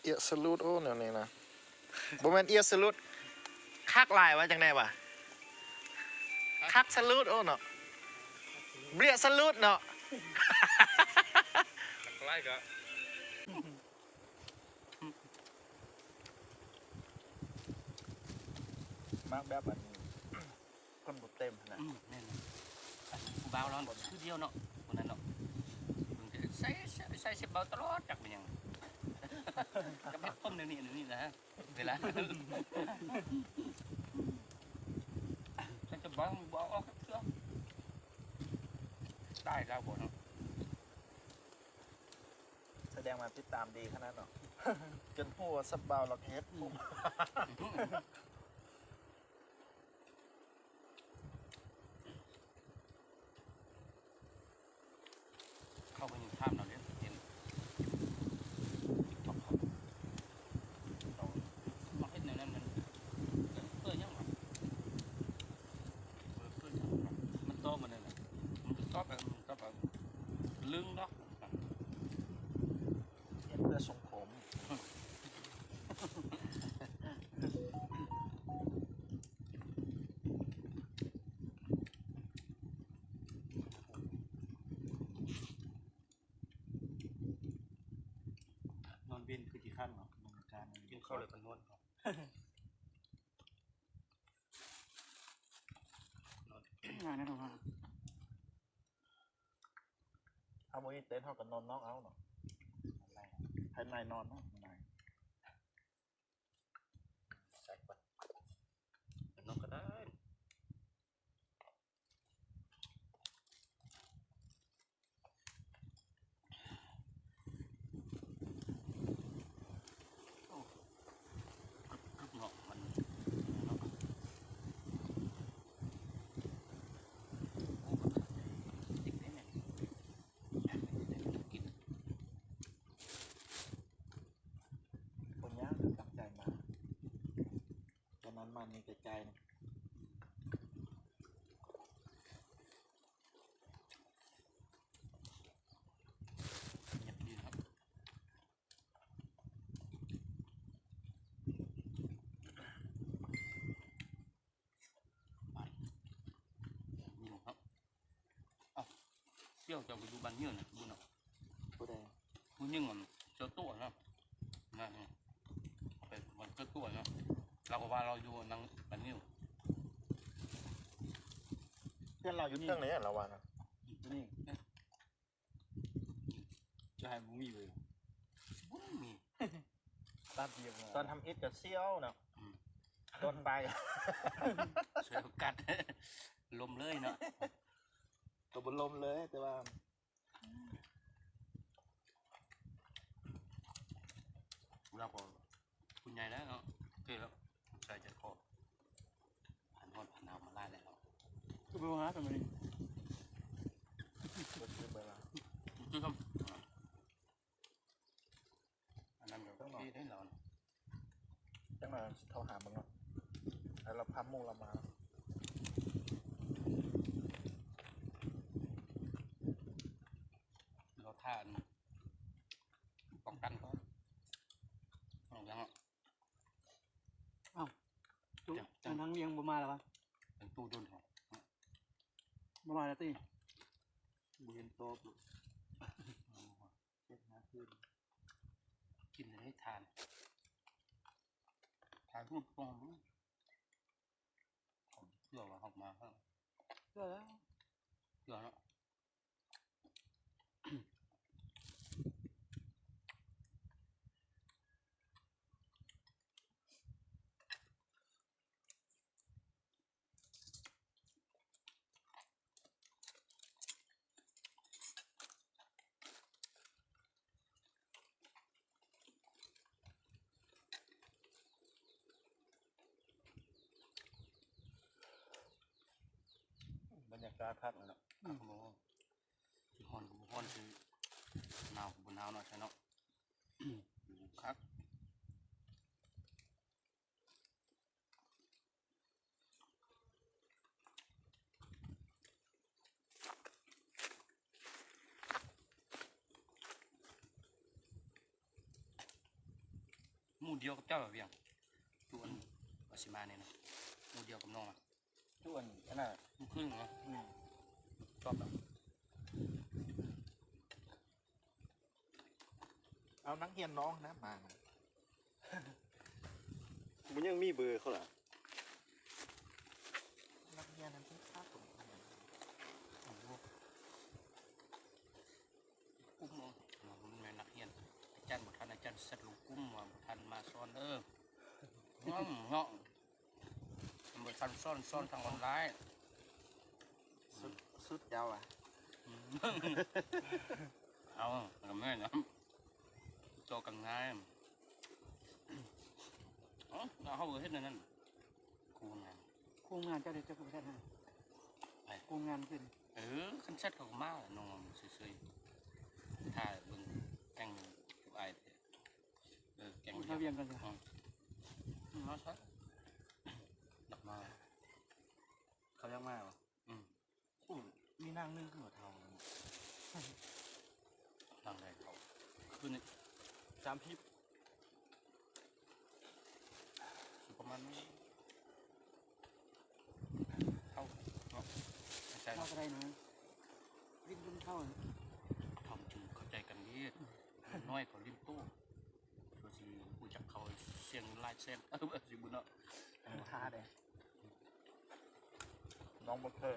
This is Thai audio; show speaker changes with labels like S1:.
S1: เอียสลูดโอ้เนี่ยนี่นะบ่แม่นเอียสลูดคักลายว่าจังไดวะคักสลูดโอ้เนาะเบียสลูดเนาะ
S2: ไล่ก็
S1: มากแบบอันนี้คนบ่เต็มนะ
S3: นี่นะผู้บ่าวร้อนคือเดียวเนาะคนนั้นเนาะใส่เสียเบาตลอดจักเป็นยังกับแม่ต้มเดี๋ยวนี้นะเวลาฉันจะบอกออกเชื่อได้แล้วบ่เนาะ
S1: แสดงมาติดตามดีขนาดเนาะจนพูดว่าสับบาวล็อกเฮดผม
S3: เข้าไปยิงข้ามเราเนี่ยเห็นท็อปเขาเรามาเห็นในนั้นมันยังหรอมันโตมันเลยนะมันก็แบบลึงเนาะ
S1: เห็นเพื่อทรงผม
S3: นอนเวียนคือกี่ขั้นเนาะนอนการกินข้าวเลยกันนวดเนาะงานนั่นหรอ
S1: ถ้าโมยเต้นเท่ากับนอนน้องเอาเนาะภายในนอนเนาะใน
S3: ใส่ปัดนอนก็ได้เนาะมันเนาะเด็กเนี่ยกิน
S1: คนยากตั้งใจมาตอนนั้นมันมีแต่ใจนะ
S3: เงียบดีครับไปนี่ครับอ้าวเที่ยวจะไปดูบ้านเยื่อนะบุญเนาะ
S1: ผู้ใด
S3: บุญยิ่งมันเจอตัวนะนั่นไปมันเจอตัวนะเราก็ว่าเราอยู่นั่งบ้านเยื่อ
S1: เพื่อนเราอยู่เรื่องไหนเราวะนะ
S3: นี่จะให้มึงมีเลยบุญมีตาเดียว
S1: ตอนทำอิฐกับเซี่ยวเนาะต้นไป
S3: เสือกัดลมเลยเนาะ
S1: ตัวบนลมเลยแต่ว่า
S3: เราก็คุณใหญ่แล้วเนาะเท่แล้วใส่ใจคอผ่านหอดผ่านหนาวมาไล่แล้วคือไปหาทำไม
S1: คือเวลา
S3: คือครับอันนั้นแบบที่ได้หรอ
S1: จังหวะเขาหามึงเนาะแล้วเราพับมุงเรามา
S3: เราท่านป้องกันก็เอาอย่างอ่ะอ้าวจังทั้งเลี้ยงบ่มาแล้ววะเป็นตู้ดุนเหรอบ่มาแล้วตีบุญโต๊ะเจ็ดนาทีกินให้ทานรูปปลอมผมเชื่อว่าออกมาครับเชื่อแล้วเชื่อแล้วบรรยากาศพักเนาะครับผมที่ฮอนกับฮอนคือหนาวบนหนาวเนาะใช่เนาะครับ มู่เดียวกับเจ้าเพียงตัวอันวาสิมาเนี่ยนะมู่เดียวกับน้องอ่ะ
S2: ทุกอันอันน่ะ
S3: ลูกครึ่งเหรอ
S2: อืม
S3: ชอบแบบ
S1: เอานักเรียนน้องนะมา
S2: มันยังมีเบอร์เขาเหรอ
S1: นักเรียนนั้นที่ค่าผม
S3: โอ้โหกุ้มมองมันแม่นักเรียนอาจารย์บุทันอาจารย์เสร็จลูกกุ้มว่าบุทันมาสอนเงาะบุทันสอนทางออนไลน์
S1: สุดเจ้าอ่ะ
S3: เอาทำไงนะโตกันง่ายเขาเห็นนั่นครูงาน
S4: คุมงานเจ้าเด็กเจ้าก็ไม่ได้ให้
S3: ไป
S4: คุมงานขึ้น
S3: คันเซ็ตเขาก็มาน้องซื้อๆถ้าเบิ่งแกงกับไอ้แกง
S4: เราเวียงกันเลย
S3: มาซะดับมา
S2: เขายังมาเหรอ
S1: มีนั่งนึ่งขึ้นหัวเทา
S3: ทางใดเขาคือนี่
S2: จามพิบ
S3: ประมาณนี้เข้าเนาะใช่
S4: เข้าก็ได้นะริมจนเข้า
S3: ทำจึงเข้าใจกันดีน้อยเขาลิ้นตู้ส่วนสิผู้จักเขาเสียงลายเส้นสิบุญเนาะ
S1: ท่าเด้น้องบดเคย